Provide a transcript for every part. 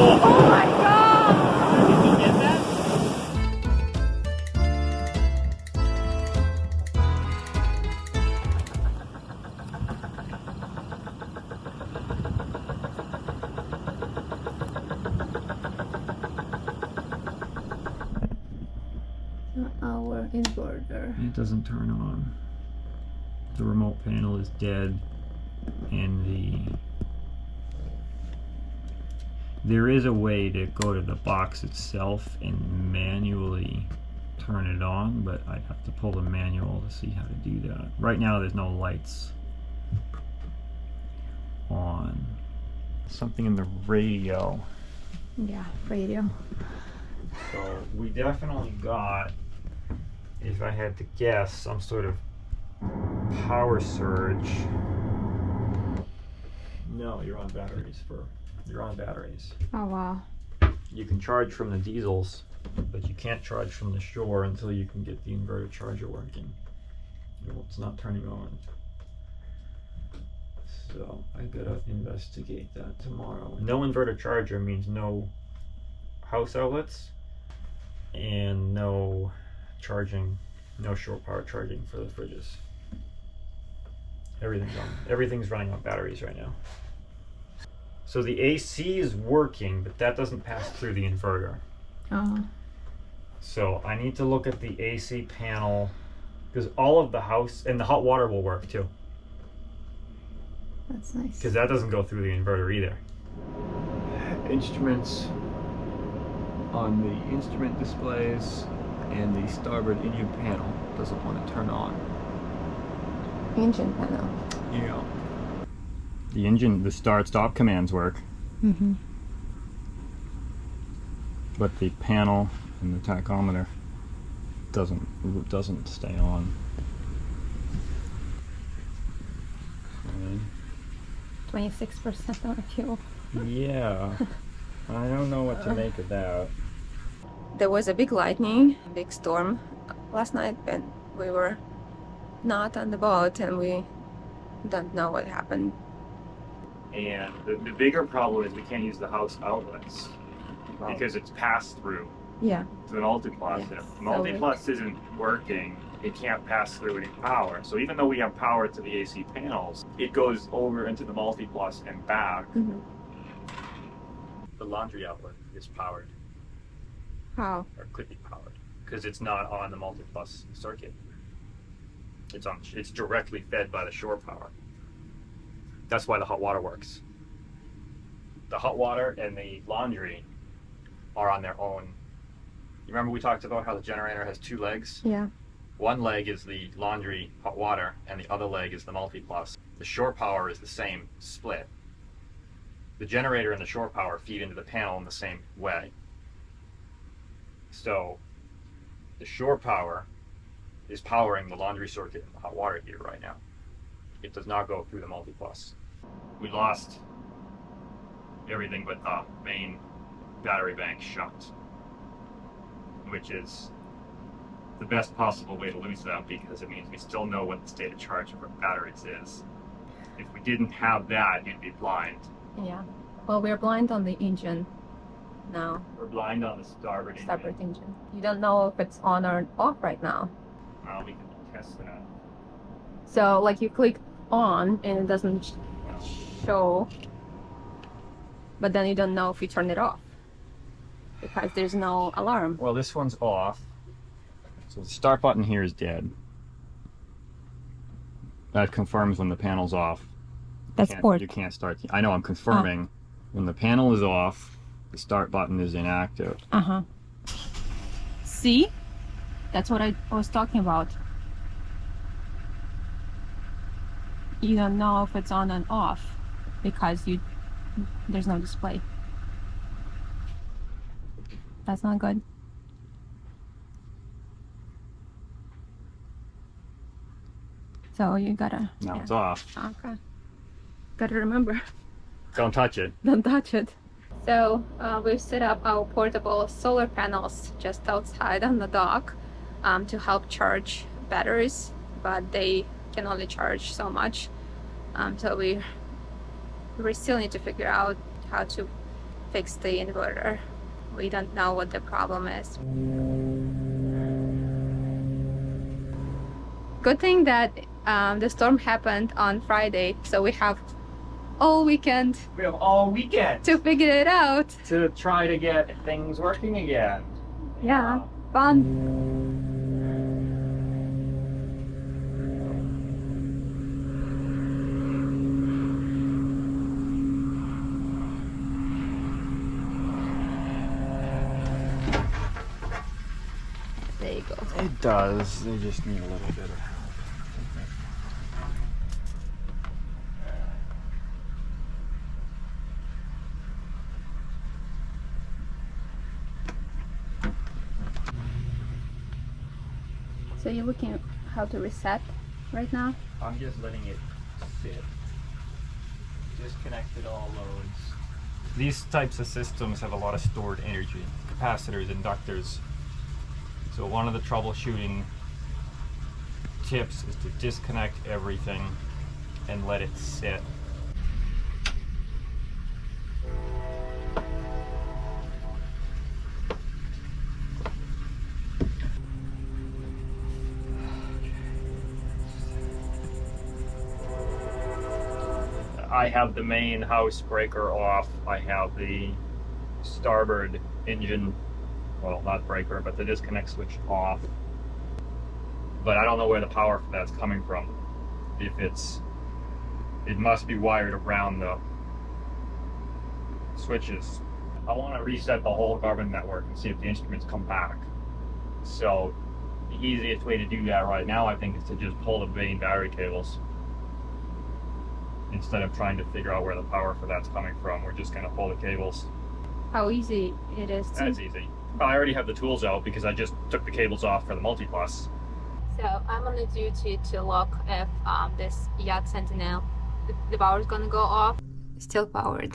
Oh my god! Did you get that? Our inverter. It doesn't turn on. The remote panel is dead, and there is a way to go to the box itself and manually turn it on, but I'd have to pull the manual to see how to do that. Right now there's no lights on. Something in the radio. Yeah, radio. So we definitely got, if I had to guess, some sort of power surge. No, you're on batteries. You're on batteries. Oh wow. You can charge from the diesels, but you can't charge from the shore until you can get the inverter charger working. Well, it's not turning on. So I gotta investigate that tomorrow. No inverter charger means no house outlets and no charging, no shore power charging for the fridges. Everything's running on batteries right now. So the AC is working, but that doesn't pass through the inverter. Oh. So I need to look at the AC panel, because all of the house, and the hot water will work too. That's nice. Because that doesn't go through the inverter either. Instruments on the instrument displays, and the starboard engine panel doesn't want to turn on. Engine panel. Yeah. The engine, the start-stop commands work. Mm-hmm. But the panel and the tachometer doesn't stay on. 26% on fuel. Yeah. I don't know what to make of that. There was a big lightning, big storm last night, and we were not on the boat, and we don't know what happened. And the bigger problem is we can't use the house outlets because it's passed through Yeah. to the multiplus. Yes. And if the multiplus isn't working, it can't pass through any power. So even though we have power to the AC panels, it goes over into the multiplus and back. Mm-hmm. The laundry outlet is powered, How? or could be powered, because it's not on the multiplus circuit. It's directly fed by the shore power. That's why the hot water works. The hot water and the laundry are on their own. You remember we talked about how the generator has two legs? Yeah. One leg is the laundry hot water, and the other leg is the multiplus. The shore power is the same split. The generator and the shore power feed into the panel in the same way. So the shore power is powering the laundry circuit and the hot water heater right now. It does not go through the multiplus. We lost everything but the main battery bank shut, which is the best possible way to lose them, because it means we still know what the state of charge of our batteries is. If we didn't have that, it'd be blind. Yeah. Well, we're blind on the engine now. We're blind on the starboard Separate engine. engine. You don't know if it's on or off right now. Well, we can test that. So, like, you click on and it doesn't show, but then you don't know if you turn it off because there's no alarm. Well, this one's off. So the start button here is dead. That confirms when the panel's off. That's port. You can't start. I know, I'm confirming. When the panel is off, the start button is inactive. Uh-huh. See? That's what I was talking about. You don't know if it's on and off because there's no display. That's not good. So you gotta... Now yeah. it's off. Okay. Gotta remember. Don't touch it. Don't touch it. So we've set up our portable solar panels just outside on the dock to help charge batteries, but they can only charge so much. So we still need to figure out how to fix the inverter. We don't know what the problem is. Good thing that the storm happened on Friday, so we have all weekend. We have all weekend to figure it out. to try to get things working again. Yeah, fun. There you go. It does. They just need a little bit of help. So you're looking at how to reset right now? I'm just letting it sit. Disconnected all loads. These types of systems have a lot of stored energy, capacitors, inductors. So one of the troubleshooting tips is to disconnect everything and let it sit. I have the main house breaker off. I have the starboard engine, well, not breaker, but the disconnect switch off. But I don't know where the power for that's coming from. If it must be wired around the switches. I want to reset the whole Garmin network and see if the instruments come back. So the easiest way to do that right now, I think, is to just pull the main battery cables. Instead of trying to figure out where the power for that's coming from, we're just going to pull the cables. How easy it is to... That's easy. I already have the tools out because I just took the cables off for the multi-plus. So I'm on the duty to look if this yacht sentinel, the power is gonna go off. Still powered.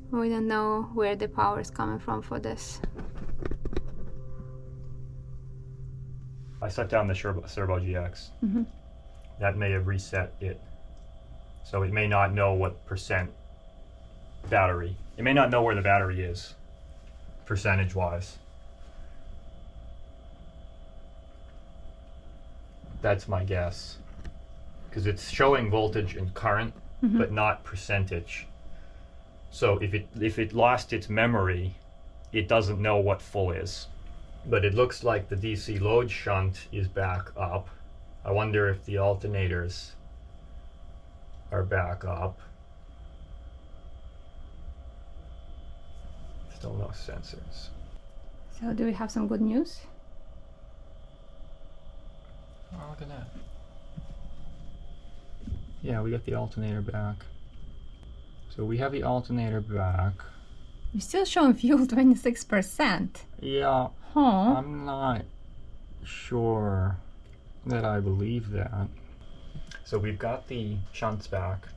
We don't know where the power is coming from for this. I set down the Servo GX. Mm-hmm. That may have reset it. So it may not know what percent battery. It may not know where the battery is, percentage-wise. That's my guess. Because it's showing voltage and current, Mm-hmm. but not percentage. So if it lost its memory, it doesn't know what full is. But it looks like the DC load shunt is back up. I wonder if the alternators are back up. Still no sensors. So do we have some good news? Oh, look at that. Yeah, we got the alternator back. So we have the alternator back. We're still showing fuel 26%. Yeah, Huh? I'm not sure that I believe that. So we've got the shunts back.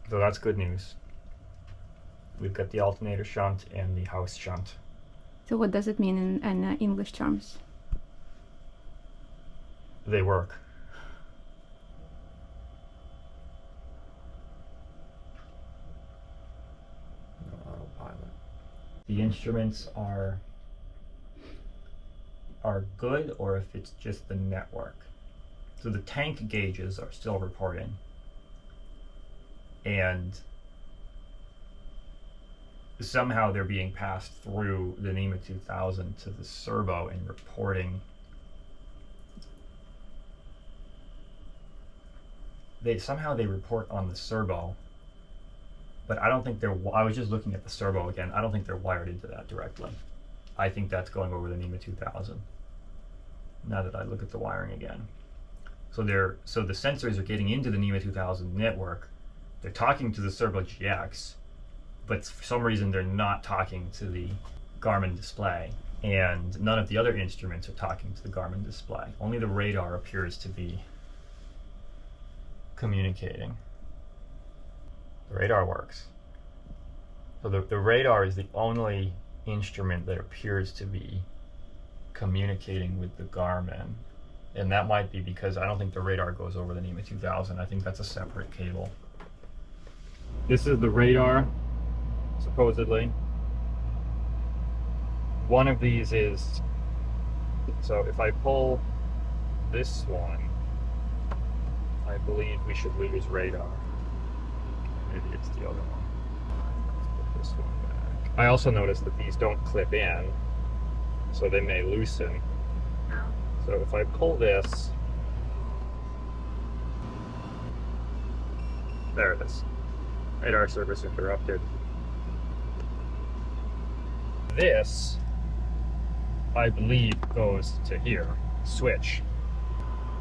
So that's good news. We've got the alternator shunt and the house shunt. So what does it mean in English terms? They work. No autopilot. The instruments are good, or if it's just the network. So the tank gauges are still reporting, and somehow they're being passed through the NEMA 2000 to the servo and reporting. Somehow they report on the servo, but I don't think they're. I was just looking at the servo again. I don't think they're wired into that directly. I think that's going over the NEMA 2000. Now that I look at the wiring again, so the sensors are getting into the NEMA 2000 network. They're talking to the Servo GX, but for some reason they're not talking to the Garmin display, and none of the other instruments are talking to the Garmin display. Only the radar appears to be communicating. The radar works. So the radar is the only instrument that appears to be communicating with the Garmin, and that might be because I don't think the radar goes over the NEMA 2000. I think that's a separate cable. This is the radar, supposedly. One of these is, so if I pull this one, I believe we should lose radar. Maybe it's the other one. Let's put this one back. I also noticed that these don't clip in, so they may loosen. So if I pull this, there it is. Radar service interrupted. This, I believe, goes to here, switch.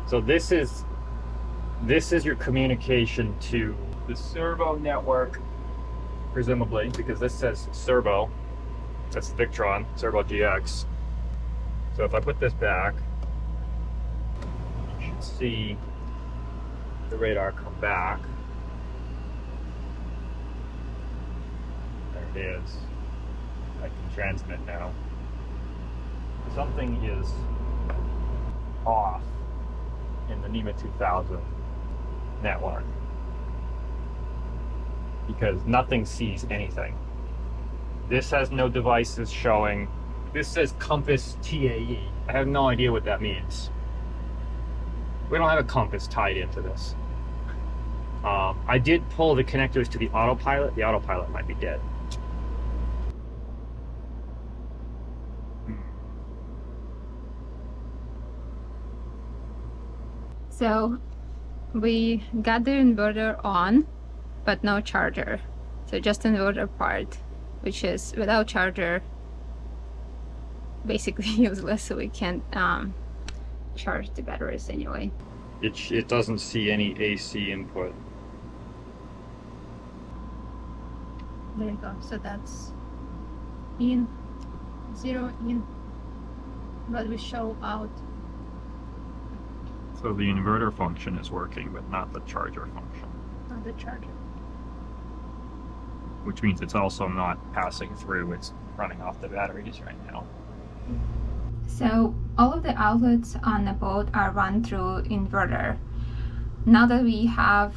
So this is your communication to the servo network, presumably, because this says servo. That's Victron, Servo GX. So if I put this back, you should see the radar come back. There it is. I can transmit now. Something is off in the NEMA 2000 network because nothing sees anything. This has no devices showing. This says compass TAE. I have no idea what that means. We don't have a compass tied into this. I did pull the connectors to the autopilot. The autopilot might be dead. So we got the inverter on, but no charger. So just inverter part, which is without charger, basically useless. So we can't charge the batteries anyway. It doesn't see any AC input. There you go. So that's in, 0 in, but we show out. So the inverter function is working, but not the charger function. Not the charger. Which means it's also not passing through, it's running off the batteries right now. So all of the outlets on the boat are run through inverter. Now that we have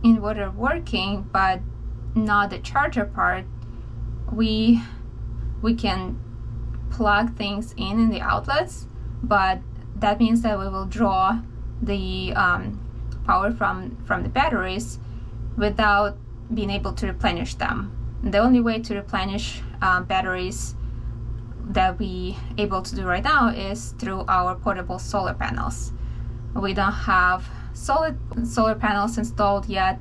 inverter working, but not the charger part, we can plug things in the outlets, but that means that we will draw the power from the batteries without being able to replenish them. The only way to replenish batteries that we able to do right now is through our portable solar panels. We don't have solid solar panels installed yet.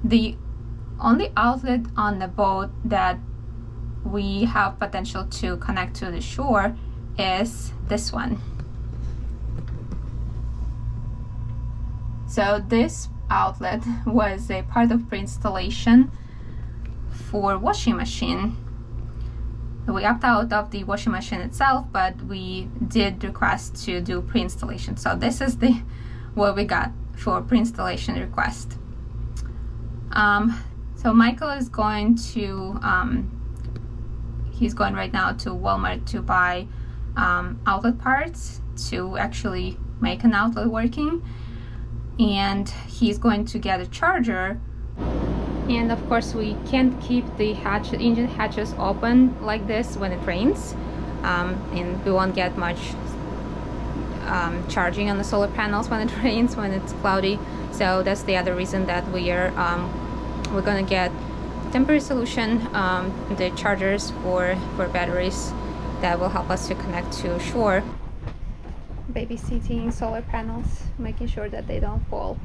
The only outlet on the boat that we have potential to connect to the shore is this one. So this outlet was a part of pre-installation for washing machine. We opted out of the washing machine itself, but we did request to do pre-installation. So this is what we got for pre-installation request. So Michael is going to he's going right now to Walmart to buy outlet parts to actually make an outlet working, and he's going to get a charger. And of course we can't keep the engine hatches open like this when it rains, and we won't get much charging on the solar panels when it rains, when it's cloudy. So that's the other reason that we're gonna get temporary solution, the chargers for batteries that will help us to connect to shore. Babysitting solar panels, making sure that they don't fall.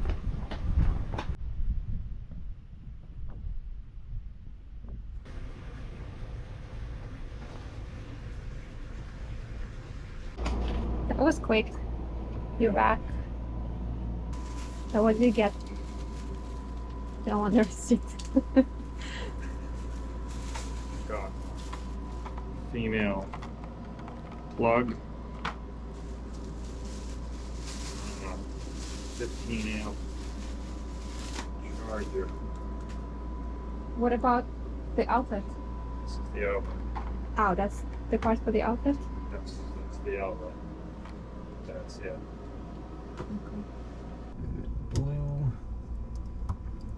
That was quick. You're back. So what did you get? Don't want to receipt. Got female plug, 15 amp charger. What about the outlet? This is the outlet. Oh, that's the part for the outlet? That's the outlet. That's it. Okay. Blue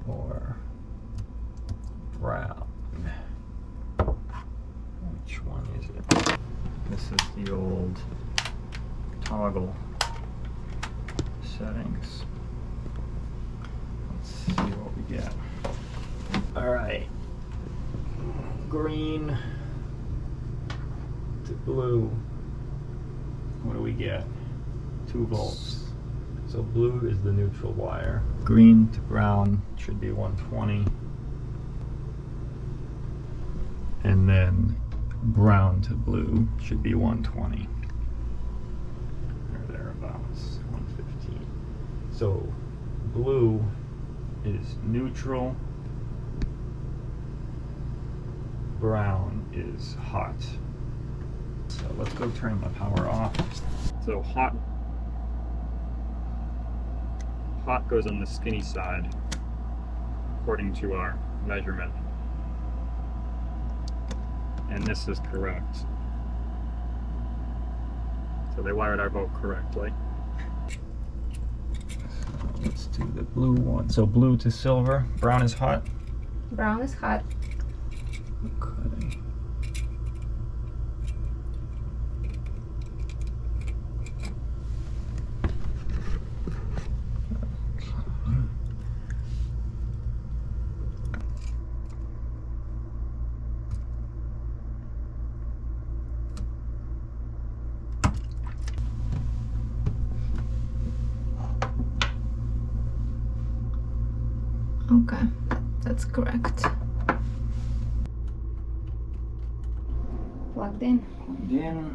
or the old toggle settings. Let's see what we get. All right, green to blue. What do we get? 2 volts. So blue is the neutral wire. Green to brown should be 120. And then brown to blue should be 120. Or thereabouts, 115. So blue is neutral. Brown is hot. So let's go turn the power off. So hot goes on the skinny side, according to our measurement. And this is correct. So they wired our boat correctly. So let's do the blue one. So blue to silver. Brown is hot. Brown is hot. Okay. Okay, that's correct. Plugged in. Plugged in.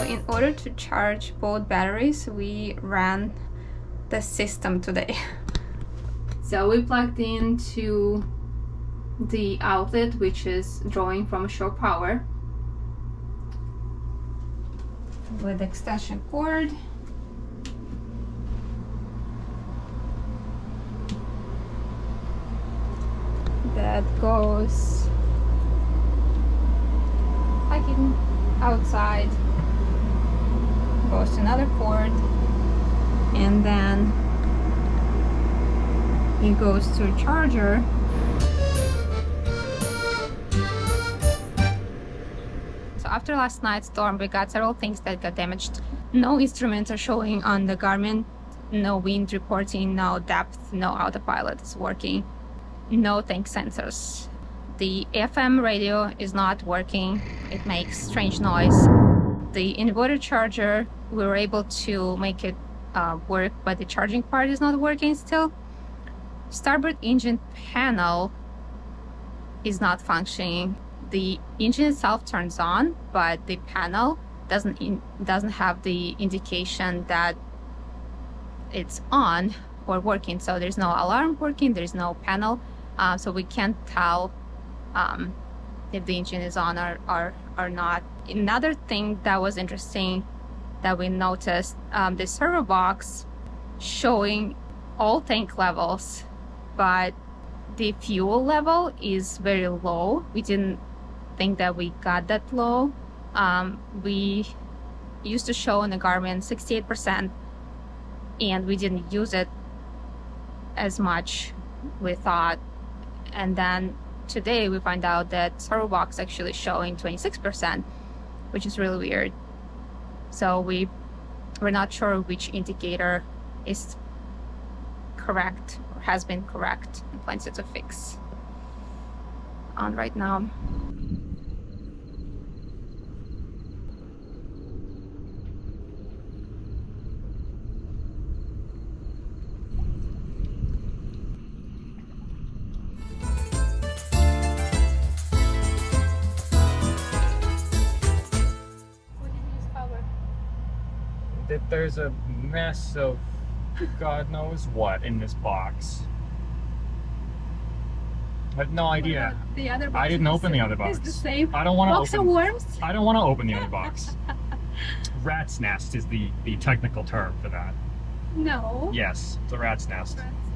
In order to charge both batteries, we ran the system today. So we plugged into the outlet, which is drawing from shore power, with extension cord. That goes plugging outside. Goes to another cord, and then it goes to a charger. So after last night's storm, we got several things that got damaged. No instruments are showing on the Garmin, no wind reporting, no depth, no autopilot is working, no tank sensors. The FM radio is not working, it makes strange noise. The inverter charger, we were able to make it work, but the charging part is not working still. Starboard engine panel is not functioning. The engine itself turns on, but the panel doesn't have the indication that it's on or working. So there's no alarm working, there's no panel, so we can't tell if the engine is on or not. Another thing that was interesting that we noticed, the servo box showing all tank levels, but the fuel level is very low. We didn't think that we got that low. We used to show in the Garmin 68%, and we didn't use it as much, we thought. And then today we find out that servo box actually showing 26%, which is really weird. So we're not sure which indicator is correct or has been correct, and plans to fix on right now. That there's a mess of God knows what in this box. I have no idea. The other box I didn't open the other box. It's the same I don't want to box open. of worms. I don't want to open the other box. Rat's nest is the technical term for that. No. Yes, it's a rat's nest. Rat's